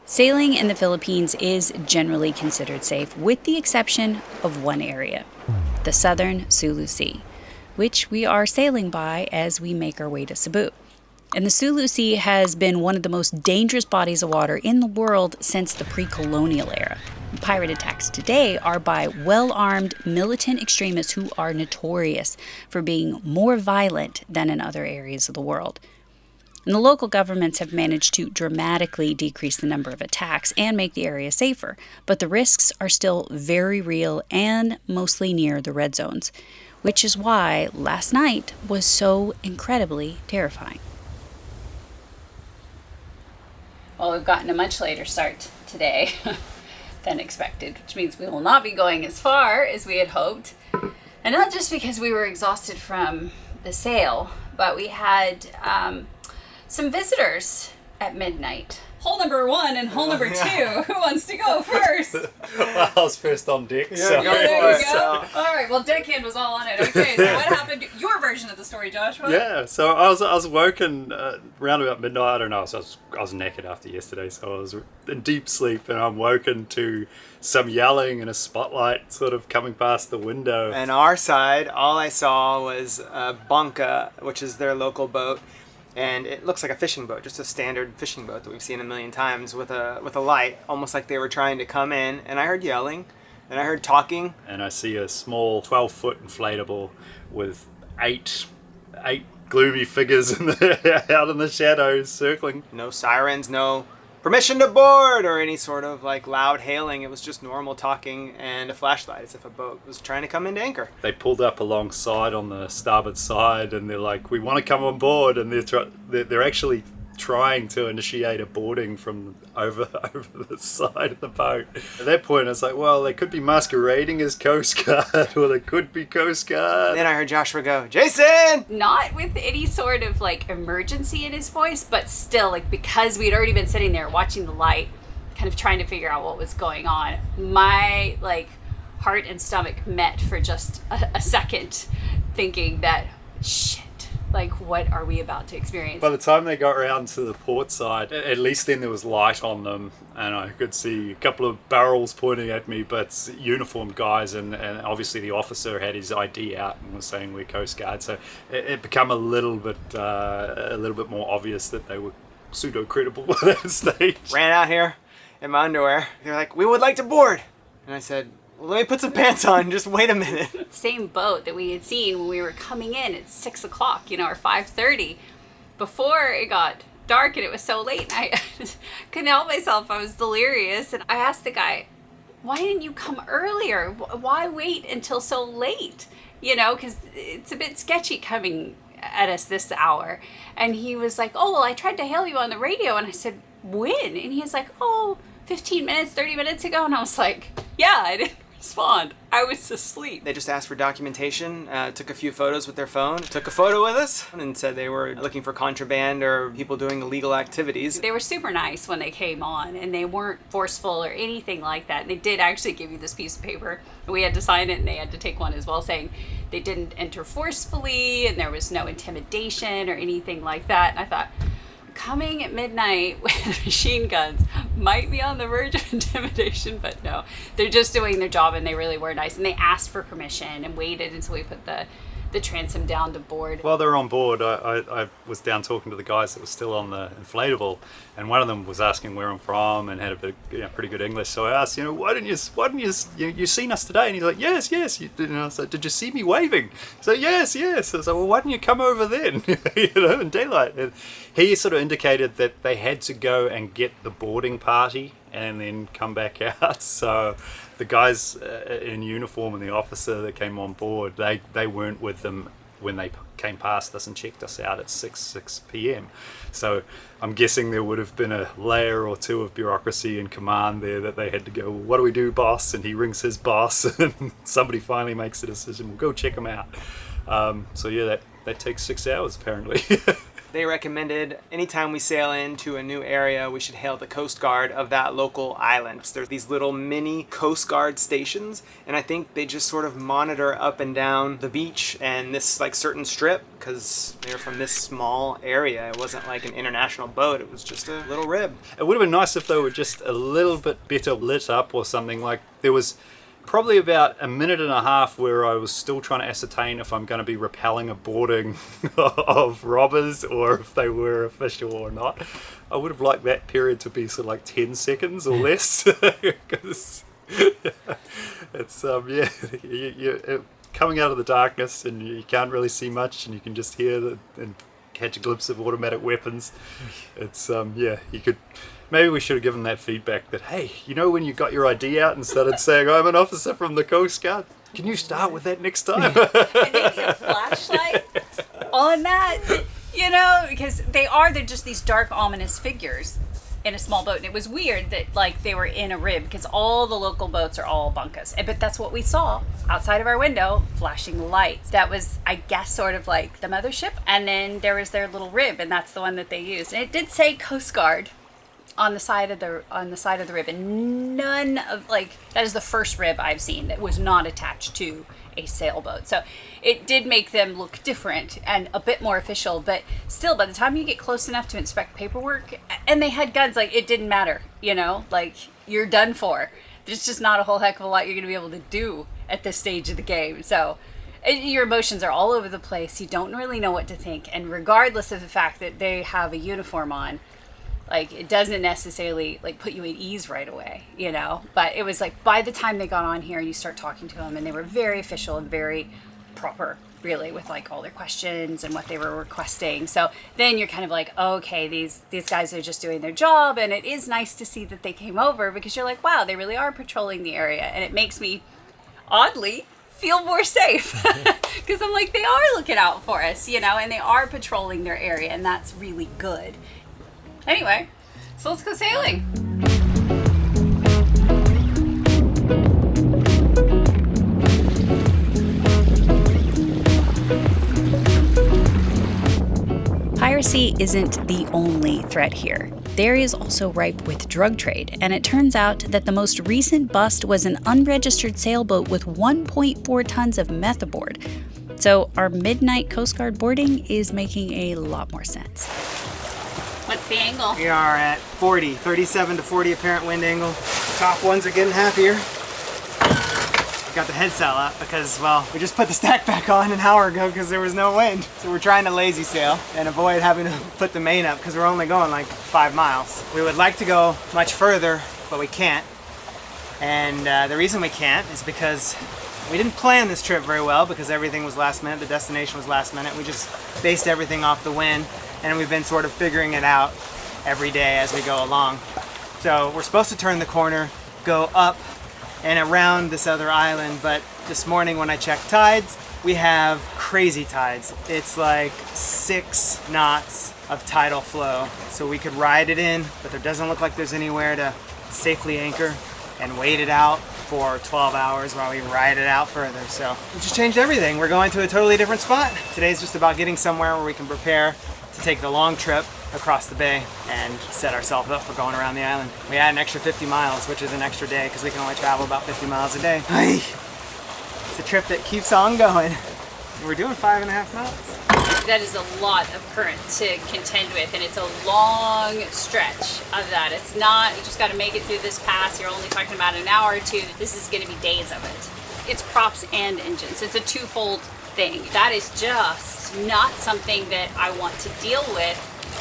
Sailing in the Philippines is generally considered safe, with the exception of one area, the southern Sulu Sea, which we are sailing by as we make our way to Cebu. And the Sulu Sea has been one of the most dangerous bodies of water in the world since the pre-colonial era. Pirate attacks today are by well-armed militant extremists who are notorious for being more violent than in other areas of the world. And the local governments have managed to dramatically decrease the number of attacks and make the area safer, but the risks are still very real and mostly near the red zones, which is why last night was so incredibly terrifying. Well, we've gotten a much later start today than expected, which means we will not be going as far as we had hoped. And not just because we were exhausted from the sail, but we had some visitors at midnight. Hole number 1 and hole number 2. Who wants to go first? Well, I was first on deck. Yeah, So. go There you for it. go. All right, well, deckhand was all on it. Okay, so what happened? Your version of the story, Joshua. Yeah, so I was woken around about midnight. I don't know. So I was knackered after yesterday, so I was in deep sleep, and I'm woken to some yelling and a spotlight sort of coming past the window. And our side, all I saw was a bunka, which is their local boat, and it looks like a fishing boat, just a standard fishing boat that we've seen a million times with a light, almost like they were trying to come in. And I heard yelling, and I heard talking. And I see a small 12-foot inflatable with eight gloomy figures out in the shadows circling. No sirens, no permission to board or any sort of like loud hailing. It was just normal talking and a flashlight, as if a boat was trying to come into anchor. They pulled up alongside on the starboard side, and they're like, "We want to come on board," and they're actually trying to initiate a boarding from over the side of the boat. At that point, it's like, well, they could be masquerading as Coast Guard, or they could be Coast Guard. Then I heard Joshua go, "Jason!" Not with any sort of like emergency in his voice, but still, like, because we'd already been sitting there watching the light, kind of trying to figure out what was going on, my like heart and stomach met for just a second, thinking that, shit, like, what are we about to experience? By the time they got around to the port side, at least then there was light on them, and I could see a couple of barrels pointing at me, but uniformed guys, and obviously the officer had his ID out and was saying we're Coast Guard, so it became a little bit more obvious that they were pseudo-credible at that stage. Ran out here in my underwear. They're like, "We would like to board." And I said, "Well, let me put some pants on, just wait a minute." Same boat that we had seen when we were coming in at 6 o'clock, or 5:30, before it got dark and it was so late. And I just couldn't help myself. I was delirious. And I asked the guy, "Why didn't you come earlier? Why wait until so late?" Because it's a bit sketchy coming at us this hour. And he was like, "Oh, well, I tried to hail you on the radio." And I said, "When?" And he's like, "Oh, 15 minutes, 30 minutes ago." And I was like, "Yeah, I didn't respond. I was asleep." They just asked for documentation, took a few photos with their phone, took a photo with us, and said they were looking for contraband or people doing illegal activities. They were super nice when they came on, and they weren't forceful or anything like that. And they did actually give you this piece of paper. We had to sign it, and they had to take one as well, saying they didn't enter forcefully, and there was no intimidation or anything like that. And I thought, coming at midnight with machine guns might be on the verge of intimidation, but no, they're just doing their job, and they really were nice. And they asked for permission and waited until we put the transom down to board. While they were on board, I was down talking to the guys that were still on the inflatable, and one of them was asking where I'm from and had a bit, pretty good English. So I asked, why didn't you seen us today? And he's like, yes. I said, did you see me waving? So yes. I was like, well, why didn't you come over then? In daylight. And he sort of indicated that they had to go and get the boarding party and then come back out. So the guys in uniform and the officer that came on board, they weren't with them when they came past us and checked us out at 6 p.m. So I'm guessing there would have been a layer or two of bureaucracy and command there that they had to go, well, what do we do, boss? And he rings his boss, and somebody finally makes a decision, we'll go check them out. So yeah, that takes 6 hours apparently. they recommended anytime we sail into a new area, we should hail the Coast Guard of that local island. So there's these little mini Coast Guard stations, and I think they just sort of monitor up and down the beach and this like certain strip, because they're from this small area. It wasn't like an international boat, it was just a little rib. It would have been nice if they were just a little bit better lit up or something. Like there was probably about a minute and a half where I was still trying to ascertain if I'm going to be repelling a boarding of robbers or if they were official or not. I would have liked that period to be sort of like 10 seconds or less, because it's you're coming out of the darkness and you can't really see much, and you can just hear and catch a glimpse of automatic weapons. It's you could. Maybe we should have given that feedback that, hey, you know when you got your ID out and started saying, I'm an officer from the Coast Guard, can you start with that next time? And maybe a flashlight on that, you know, because they're just these dark, ominous figures in a small boat. And it was weird that, like, they were in a rib, because all the local boats are all bunkas. But that's what we saw outside of our window, flashing lights. That was, I guess, sort of like the mothership. And then there was their little rib, and that's the one that they used. And it did say Coast Guard on the side of the rib, and none of, like, that is the first rib I've seen that was not attached to a sailboat. So it did make them look different and a bit more official, but still, by the time you get close enough to inspect paperwork, and they had guns, like, it didn't matter, you know, like, you're done for. There's just not a whole heck of a lot you're gonna be able to do at this stage of the game. So your emotions are all over the place. You don't really know what to think, and regardless of the fact that they have a uniform on, like, it doesn't necessarily, like, put you at ease right away, you know? But it was like, by the time they got on here and you start talking to them, and they were very official and very proper, really, with, like, all their questions and what they were requesting. So then you're kind of like, okay, these guys are just doing their job, and it is nice to see that they came over, because you're like, wow, they really are patrolling the area. And it makes me, oddly, feel more safe, because I'm like, they are looking out for us, you know, and they are patrolling their area, and that's really good. Anyway, so let's go sailing. Piracy isn't the only threat here. The area is also ripe with drug trade, and it turns out that the most recent bust was an unregistered sailboat with 1.4 tons of meth aboard. So our midnight Coast Guard boarding is making a lot more sense. What's the angle? We are at 37 to 40 apparent wind angle. The top ones are getting happier. Got the head sail up because, well, we just put the stack back on an hour ago because there was no wind. So we're trying to lazy sail and avoid having to put the main up because we're only going like 5 miles. We would like to go much further, but we can't. And the reason we can't is because we didn't plan this trip very well, because everything was last minute. The destination was last minute. We just based everything off the wind. And we've been sort of figuring it out every day as we go along. So we're supposed to turn the corner, go up and around this other island, but this morning when I checked tides, we have crazy tides. It's like 6 knots of tidal flow. So we could ride it in, but there doesn't look like there's anywhere to safely anchor and wait it out for 12 hours while we ride it out further. So we just changed everything. We're going to a totally different spot. Today's just about getting somewhere where we can prepare to take the long trip across the bay and set ourselves up for going around the island. We had an extra 50 miles, which is an extra day because we can only travel about 50 miles a day. It's a trip that keeps on going. We're doing 5.5 miles. That is a lot of current to contend with, and it's a long stretch of that. It's not, you just got to make it through this pass. You're only talking about an hour or two. This is going to be days of it. It's props and engines. It's a twofold thing. That is just not something that I want to deal with,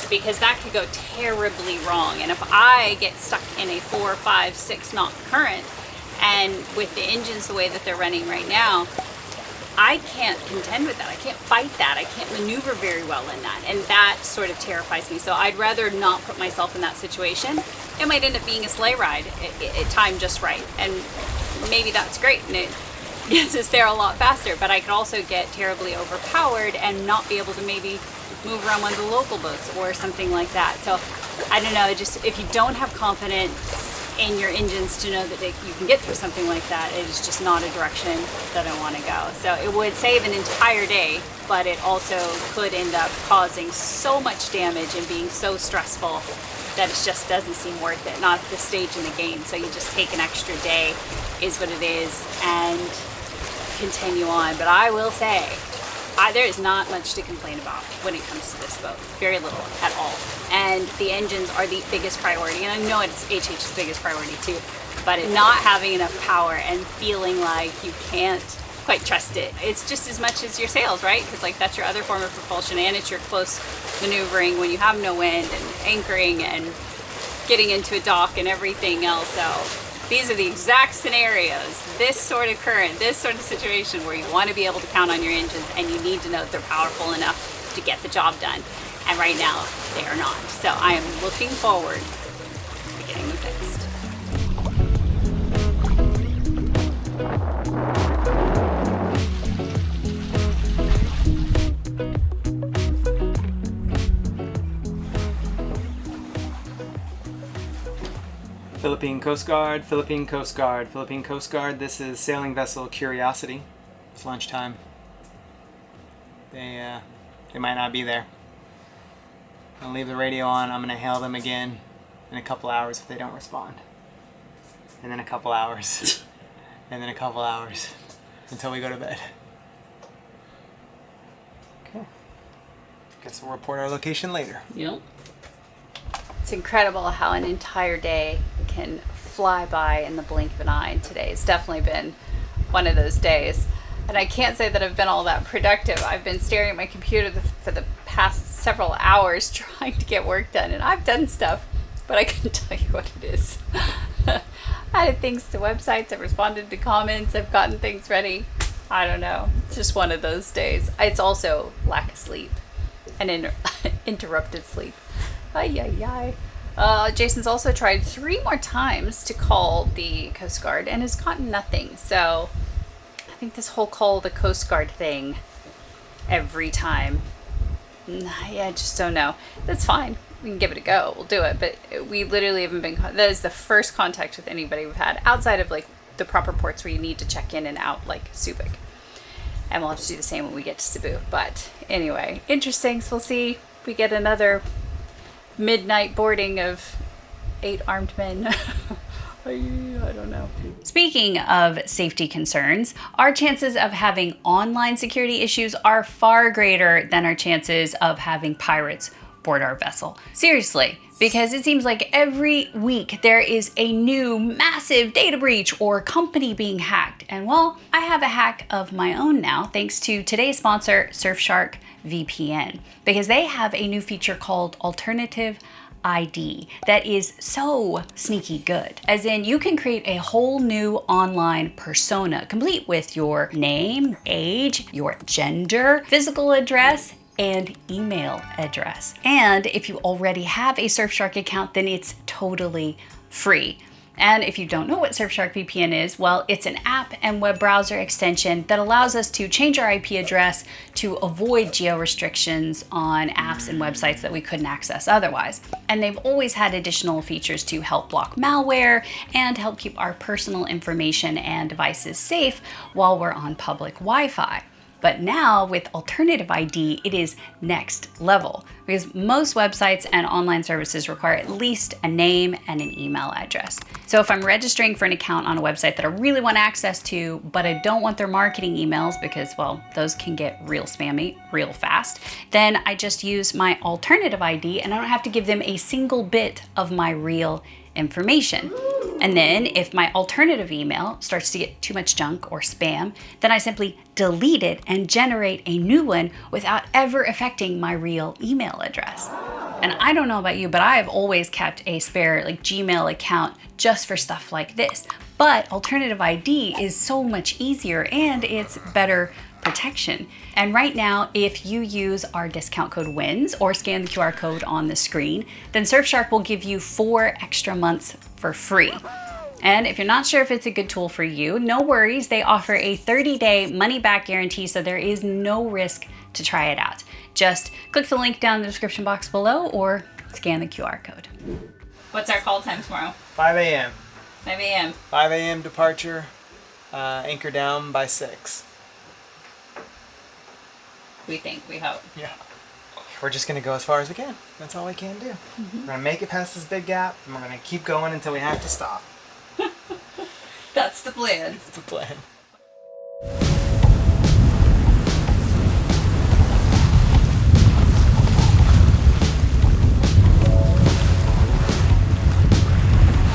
because that could go terribly wrong. And if I get stuck in a 4, 5, 6 knot current, and with the engines the way that they're running right now, I can't contend with that. I can't fight that. I can't maneuver very well in that. And that sort of terrifies me. So I'd rather not put myself in that situation. It might end up being a sleigh ride at time just right. And maybe that's great. And it gets us there a lot faster. But I could also get terribly overpowered and not be able to maybe move around one of the local boats or something like that. So I don't know, just if you don't have confidence in your engines to know that you can get through something like that. It is just not a direction that I want to go. So it would save an entire day, but it also could end up causing so much damage and being so stressful that it just doesn't seem worth it, not at this stage in the game. So you just take an extra day, is what it is, and continue on. But I will say, there is not much to complain about when it comes to this boat. Very little at all. And the engines are the biggest priority. And I know it's HH's biggest priority too. But not having enough power and feeling like you can't quite trust it. It's just as much as your sails, right? Because like that's your other form of propulsion, and it's your close maneuvering when you have no wind, and anchoring and getting into a dock and everything else. So these are the exact scenarios, this sort of current, this sort of situation where you want to be able to count on your engines and you need to know that they're powerful enough to get the job done. And right now, they are not. So I am looking forward to getting them fixed. Philippine Coast Guard, Philippine Coast Guard, Philippine Coast Guard. This is sailing vessel Curiosity. It's lunchtime. They might not be there. I'll leave the radio on. I'm gonna hail them again in a couple hours if they don't respond. And then a couple hours. And then a couple hours until we go to bed. Okay. Guess we'll report our location later. Yep. It's incredible how an entire day can fly by in the blink of an eye. Today it's definitely been one of those days. And I can't say that I've been all that productive. I've been staring at my computer for the past several hours trying to get work done. And I've done stuff, but I couldn't tell you what it is. I added things to websites, I've responded to comments, I've gotten things ready. I don't know. It's just one of those days. It's also lack of sleep and interrupted sleep. Jason's also tried 3 more times to call the Coast Guard and has gotten nothing. So I think this whole call the Coast Guard thing every time, I just don't know. That's fine. We can give it a go. We'll do it. But we literally haven't been, that is the first contact with anybody we've had outside of like the proper ports where you need to check in and out, like Subic. And we'll have to do the same when we get to Cebu. But anyway, interesting. So we'll see if we get another midnight boarding of 8 armed men. I don't know. Speaking of safety concerns, our chances of having online security issues are far greater than our chances of having pirates board our vessel. Seriously, because it seems like every week there is a new massive data breach or company being hacked. And well, I have a hack of my own now, thanks to today's sponsor, Surfshark VPN, because they have a new feature called Alternative ID that is so sneaky good. As in, you can create a whole new online persona, complete with your name, age, your gender, physical address, and email address. And if you already have a Surfshark account, then it's totally free. And if you don't know what Surfshark VPN is, well, it's an app and web browser extension that allows us to change our IP address to avoid geo restrictions on apps and websites that we couldn't access otherwise. And they've always had additional features to help block malware and help keep our personal information and devices safe while we're on public Wi-Fi. But now with Alternative ID, it is next level because most websites and online services require at least a name and an email address. So if I'm registering for an account on a website that I really want access to, but I don't want their marketing emails because, well, those can get real spammy real fast, then I just use my Alternative ID and I don't have to give them a single bit of my real information. And then if my alternative email starts to get too much junk or spam, then I simply delete it and generate a new one without ever affecting my real email address. And I don't know about you, but I have always kept a spare Gmail account just for stuff like this. But Alternative ID is so much easier and it's better protection. And right now, if you use our discount code WYNNS or scan the QR code on the screen, then Surfshark will give you 4 extra months for free. And if you're not sure if it's a good tool for you, no worries. They offer a 30-day money-back guarantee, so there is no risk to try it out. Just click the link down in the description box below or scan the QR code. What's our call time tomorrow? 5 a.m. 5 a.m. 5 a.m. departure, anchor down by 6. We hope. Yeah. We're just going to go as far as we can. That's all we can do. We're going to make it past this big gap, and we're going to keep going until we have to stop. That's the plan. That's the plan.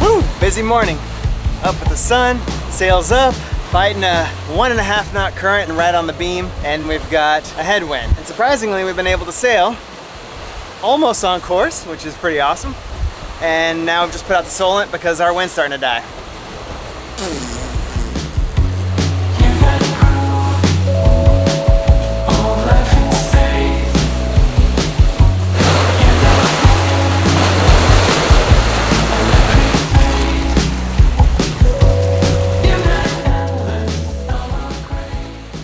Woo! Busy morning. Up with the sun, sails up, fighting a 1.5 knot current and right on the beam, and we've got a headwind. And surprisingly, we've been able to sail almost on course, which is pretty awesome. And now we've just put out the Solent because our wind's starting to die.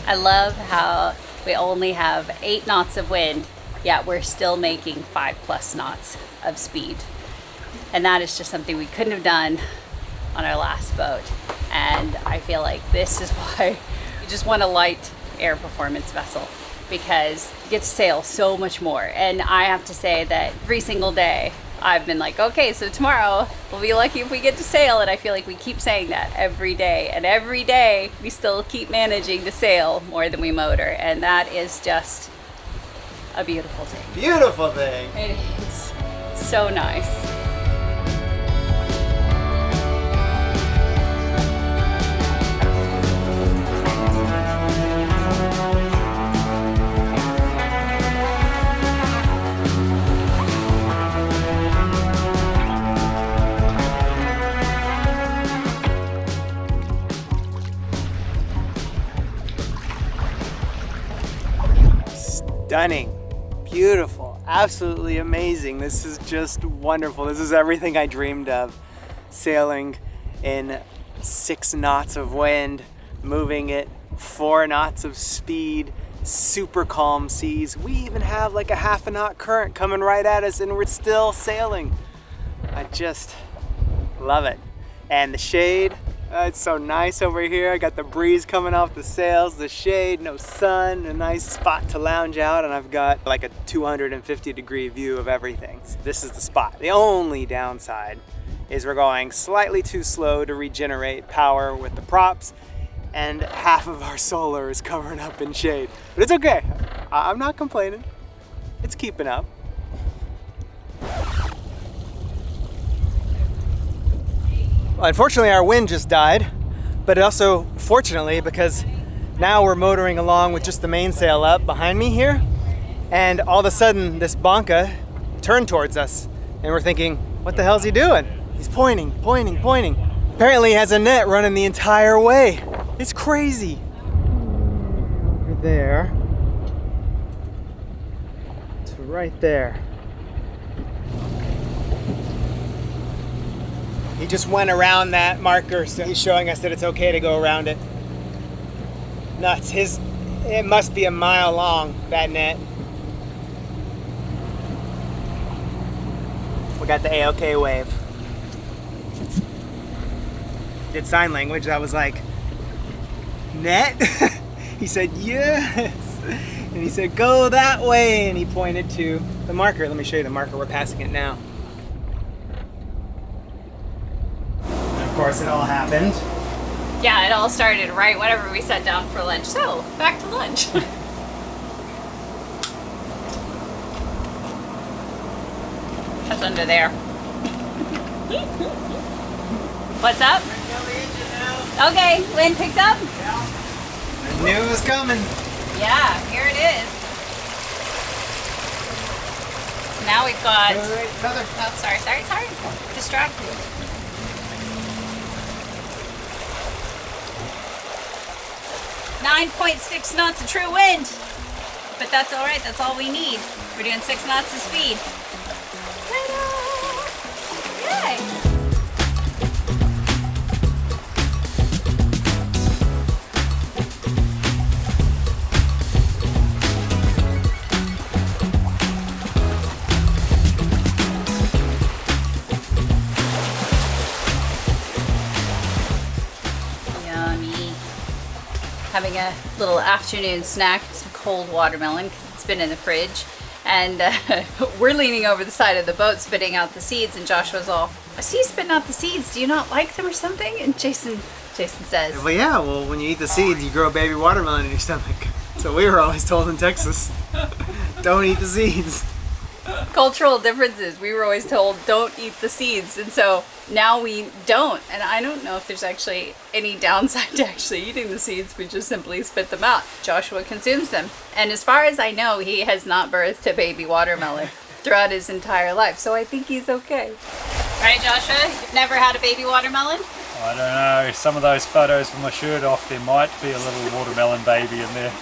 I love how we only have 8 knots of wind, yet we're still making 5+ knots of speed. And that is just something we couldn't have done on our last boat. And I feel like this is why you just want a light air performance vessel, because you get to sail so much more. And I have to say that every single day I've been like, okay, so tomorrow we'll be lucky if we get to sail. And I feel like we keep saying that every day. And every day we still keep managing to sail more than we motor. And that is just a beautiful thing. Beautiful thing. It is so nice. Stunning, beautiful, absolutely amazing. This is just wonderful. This is everything I dreamed of. Sailing in 6 knots of wind, moving at 4 knots of speed, super calm seas. We even have like a 1/2 knot current coming right at us and we're still sailing. I just love it. And the shade, it's so nice over here. I got the breeze coming off the sails, the shade, no sun, a nice spot to lounge out, and I've got like a 250-degree view of everything. This is the spot. The only downside is we're going slightly too slow to regenerate power with the props, and half of our solar is covering up in shade. But it's okay. I'm not complaining. It's keeping up. Unfortunately, our wind just died, but also fortunately, because now we're motoring along with just the mainsail up behind me here, and all of a sudden this banca turned towards us, and we're thinking, what the hell's he doing? He's pointing. Apparently he has a net running the entire way. It's crazy. Over there to right there. He just went around that marker, so he's showing us that it's okay to go around it. Nuts. It must be a mile long, that net. We got the A-OK wave. Did sign language. I was like, net? He said, yes. And he said, go that way. And he pointed to the marker. Let me show you the marker. We're passing it now. Of course, it all happened. Yeah, it all started right whenever we sat down for lunch. So, back to lunch. That's under there. What's up? Okay, wind picked up? Yeah. I knew it was coming. Yeah, here it is. So now we've got... Wait, feather. Oh, sorry. Distracted. 9.6 knots of true wind. But that's all right. That's all we need. We're doing 6 knots of speed. Ta-da! Yay! having a little afternoon snack, some cold watermelon, 'cause it's been in the fridge. And we're leaning over the side of the boat spitting out the seeds, and Joshua's all, I see you spitting out the seeds, do you not like them or something? And Jason says, Well, yeah, well, when you eat the seeds, you grow a baby watermelon in your stomach. So we were always told in Texas, don't eat the seeds. cultural differences. We were always told don't eat the seeds, and so now we don't. And I don't know if there's actually any downside to actually eating the seeds. We just simply spit them out. Joshua consumes them, and as far as I know, he has not birthed a baby watermelon throughout his entire life, so I think he's okay. Right, Joshua? You've never had a baby watermelon? I don't know, some of those photos with my shirt off, there might be a little watermelon baby in there.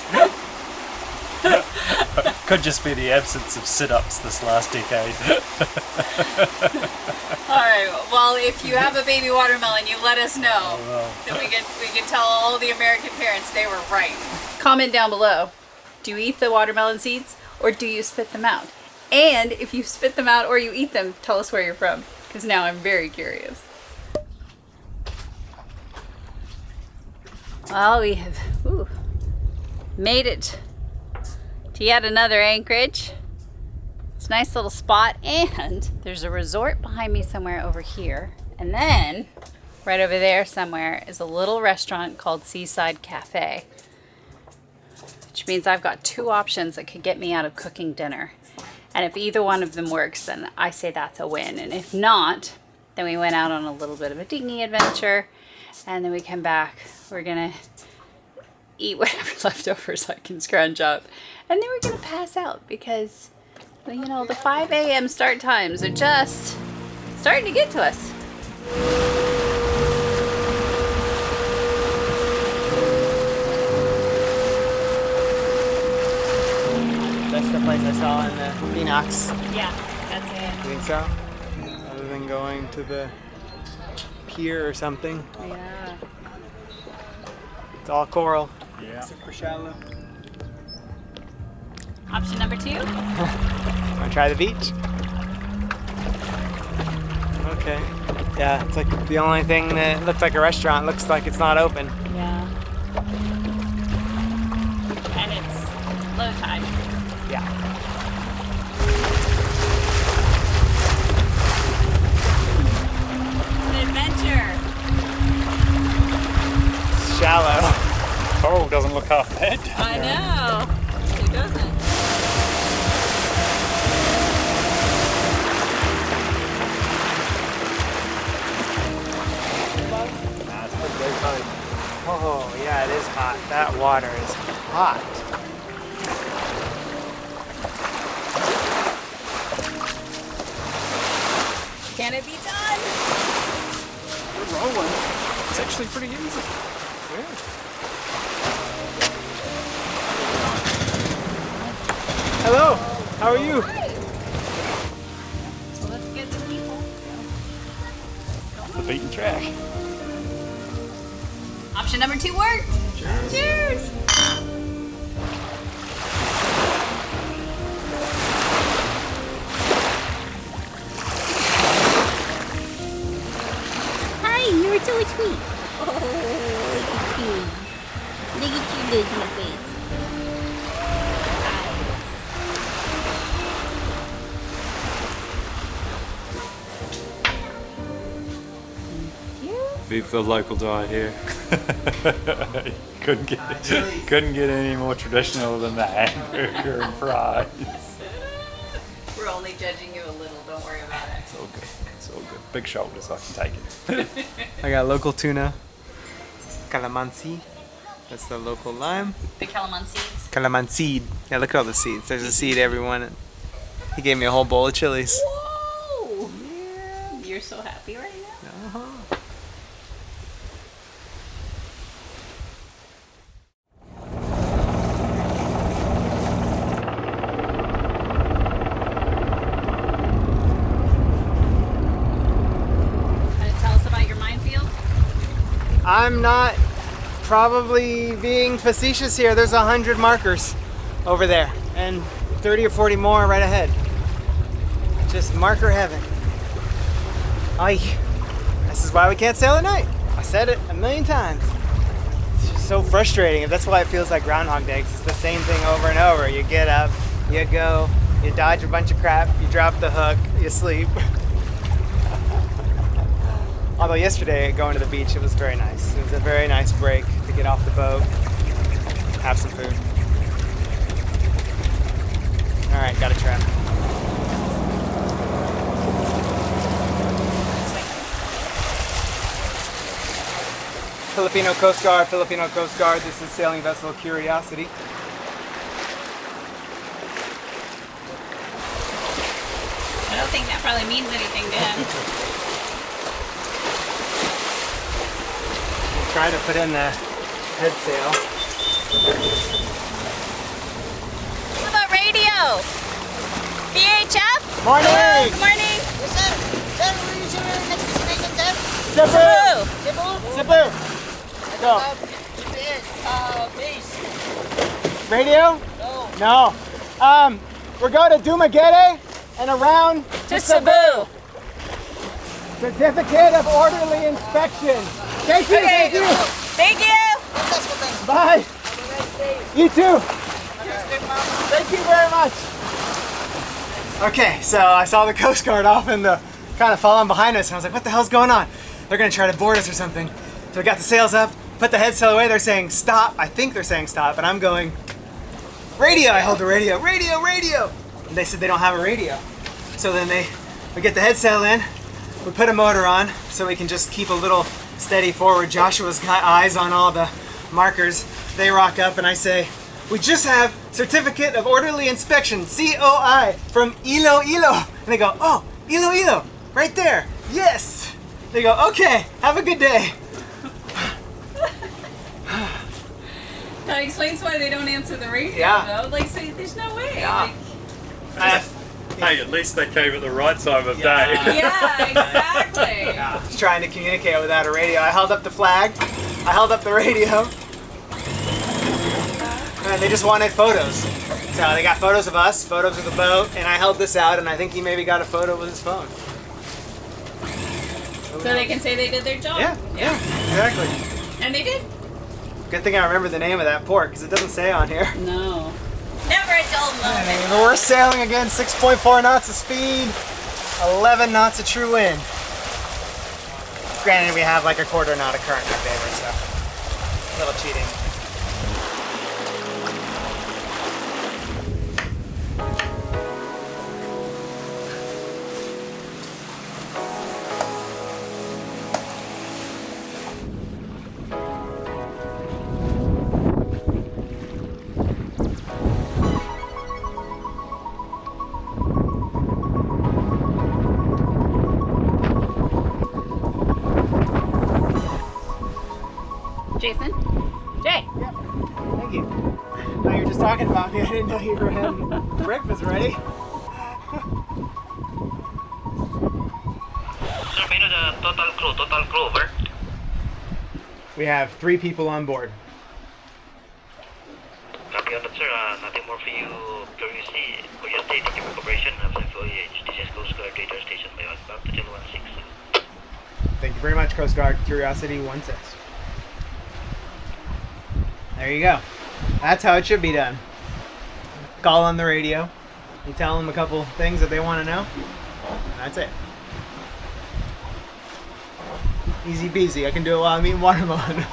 Could just be the absence of sit-ups this last decade. Alright, well, if you have a baby watermelon, you let us know. Then we can tell all the American parents they were right. Comment down below. Do you eat the watermelon seeds or do you spit them out? And if you spit them out or you eat them, tell us where you're from, because now I'm very curious. Well, we have made it to yet another anchorage. It's a nice little spot, and there's a resort behind me somewhere over here. And then right over there somewhere is a little restaurant called Seaside Cafe, which means I've got two options that could get me out of cooking dinner. And if either one of them works, then I say that's a win. And if not, then we went out on a little bit of a dinghy adventure, and then we come back. We're gonna eat whatever leftovers I can scrounge up, and then we're gonna pass out because, well, you know, the 5 a.m. start times are just starting to get to us. That's the place I saw in the Phoenix. Yeah, that's it. You think so? Other than going to the pier or something. Yeah. It's all coral. Yeah. Super shallow. Option number 2. Wanna try the beach? Okay. Yeah, it's like the only thing that looks like a restaurant looks like it's not open. Yeah. And it's low tide. Yeah. It's an adventure. It's shallow. Coral doesn't look half bad. I know. It doesn't. Oh, yeah, it is hot. That water is hot. Can it be done? We're rolling. It's actually pretty easy. Hello, how are you? So let's get the people. The beaten track. Option number 2 worked. Cheers. Cheers. Hi, you were so sweet. Oh, look at you. Look at you losing your face. Viv, the local diet here. couldn't get any more traditional than the hamburger and fries. We're only judging you a little. Don't worry about it. It's all good. It's all good. Big shoulders, I can take it. I got local tuna. Calamansi. That's the local lime. The calamine seeds. Calamanseed. Yeah, look at all the seeds. There's a seed every one. He gave me a whole bowl of chilies. Whoa! Yeah. You're so happy right now. Uh-huh. Tell us about your minefield. I'm not probably being facetious here. There's 100 markers over there and 30 or 40 more right ahead. Just marker heaven. Ay, this is why we can't sail at night. I said it a million times. It's just so frustrating. That's why it feels like Groundhog Day. 'Cause it's the same thing over and over. You get up, you go, you dodge a bunch of crap, you drop the hook, you sleep. Although yesterday, going to the beach, it was very nice. It was a very nice break to get off the boat, have some food. All right, got a trap. Filipino Coast Guard, Filipino Coast Guard. This is sailing vessel Curiosity. I don't think that probably means anything to him. Trying to put in the head sail. How about radio? VHF? Morning! Hello, good morning. Yes, sir. Sir, where is your next destination, sir? Cebu! Cebu? Cebu! Go. GPS, base. Radio? No. No. We're going to Dumaguete and around To Cebu. Certificate of orderly inspection. Thank you. Okay. Thank you. Thank you. That's what I'm Bye. Have a nice day. You too. Have a nice day, ma'am. Thank you very much. Okay, so I saw the Coast Guard off in the kind of following behind us, and I was like, what the hell's going on? They're gonna try to board us or something. So we got the sails up, put the head sail away. They're saying stop. I think they're saying stop, and I'm going radio. I hold the radio. Radio, radio. And they said they don't have a radio. So then we get the head sail in. We put a motor on so we can just keep a little steady forward. Joshua's got eyes on all the markers. They rock up and I say, we just have certificate of orderly inspection, COI, from Iloilo. And they go, oh, Iloilo, right there. Yes. They go, okay, have a good day. That explains why they don't answer the radio, Yeah. though. Like, say, there's no way. Yeah. Like, Hey, at least they came at the right time of Yeah. day. yeah, exactly. Just trying to communicate without a radio. I held up the flag, I held up the radio, and they just wanted photos. So they got photos of us, photos of the boat, and I held this out, and I think he maybe got a photo with his phone. So they can say they did their job. Yeah, exactly. And they did. Good thing I remember the name of that port, because it doesn't say on here. No. Never a dull moment. But we're sailing again, 6.4 knots of speed, 11 knots of true wind. Granted, we have like a quarter knot of current in our favor, so a little cheating. Jason? Jay? Thank you. Now you're just talking about me. I didn't know you were having breakfast ready. Sir, may I know the total crew, over? We have 3 people on board. Copy on that, sir. Nothing more for you. Curiosity, thank you for cooperation. Absent voyage. This is Coast Guard Radar Station by back to 1016. Thank you very much, Coast Guard. Curiosity 16. There you go. That's how it should be done. Call on the radio. You tell them a couple things that they want to know. That's it. Easy peasy. I can do it while I'm eating watermelon.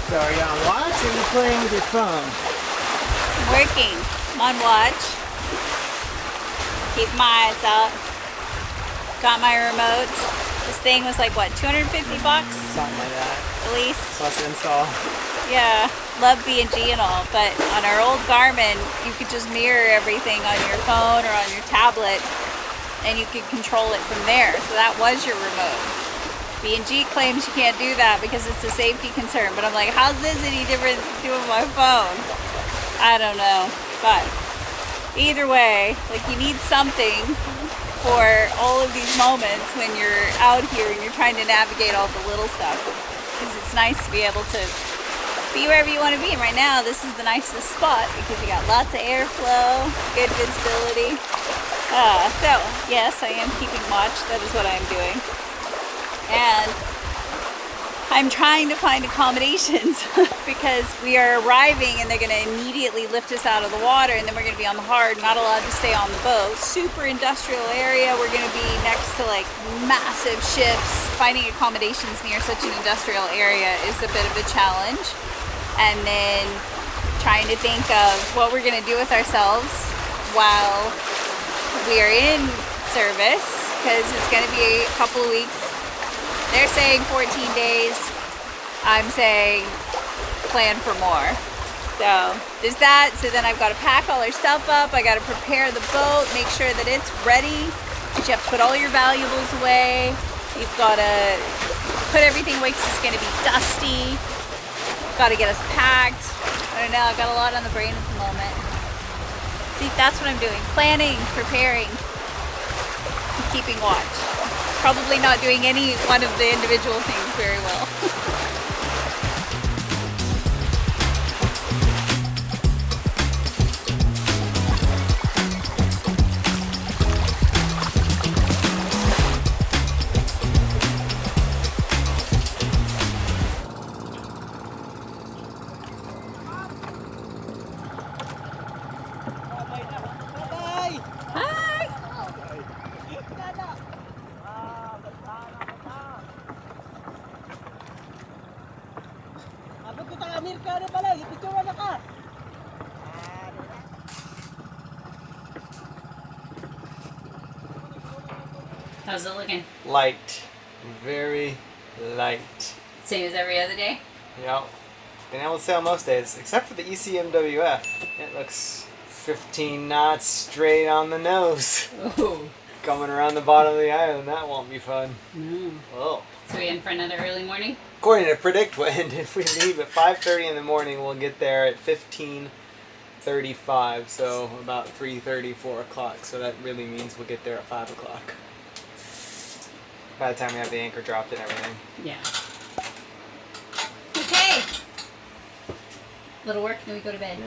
So are you on watch or are you playing with your phone? Working. I'm on watch. Keep my eyes out. Got my remote. This thing was like, what, 250 bucks Something like that. at least? Plus install. Yeah, love B&G and all, but on our old Garmin, you could just mirror everything on your phone or on your tablet, and you could control it from there. So that was your remote. B&G claims you can't do that because it's a safety concern, but I'm like, how's this any different to do with my phone? I don't know, but either way, like, you need something for all of these moments when you're out here and you're trying to navigate all the little stuff. Because it's nice to be able to be wherever you want to be. And right now, this is the nicest spot because you got lots of airflow, good visibility. So, yes, I am keeping watch. That is what I'm doing. And I'm trying to find accommodations because we are arriving and they're going to immediately lift us out of the water, and then we're going to be on the hard, not allowed to stay on the boat. Super industrial area. We're going to be next to like massive ships. Finding accommodations near such an industrial area is a bit of a challenge. And then trying to think of what we're going to do with ourselves while we are in service, because it's going to be a couple of weeks. They're saying 14 days. I'm saying plan for more. So there's that. So then I've got to pack all our stuff up. I got to prepare the boat, make sure that it's ready. You have to put all your valuables away. You've got to put everything away because it's going to be dusty. Got to get us packed. I don't know. I've got a lot on the brain at the moment. See, that's what I'm doing. Planning, preparing, keeping watch. Probably not doing any one of the individual things very well. How's it looking? Light. Very light. Same as every other day? Yep. Been able to sail most days, except for the ECMWF. It looks 15 knots straight on the nose. Oh. Coming around the bottom of the island, that won't be fun. No. Oh. So we in for another early morning? According to Predict Wind, if we leave at 5:30 in the morning, we'll get there at 15:35, so about 3:30, 4 o'clock. So that really means we'll get there at 5 o'clock. By the time we have the anchor dropped and everything. Yeah. Okay. Little work, then we go to bed.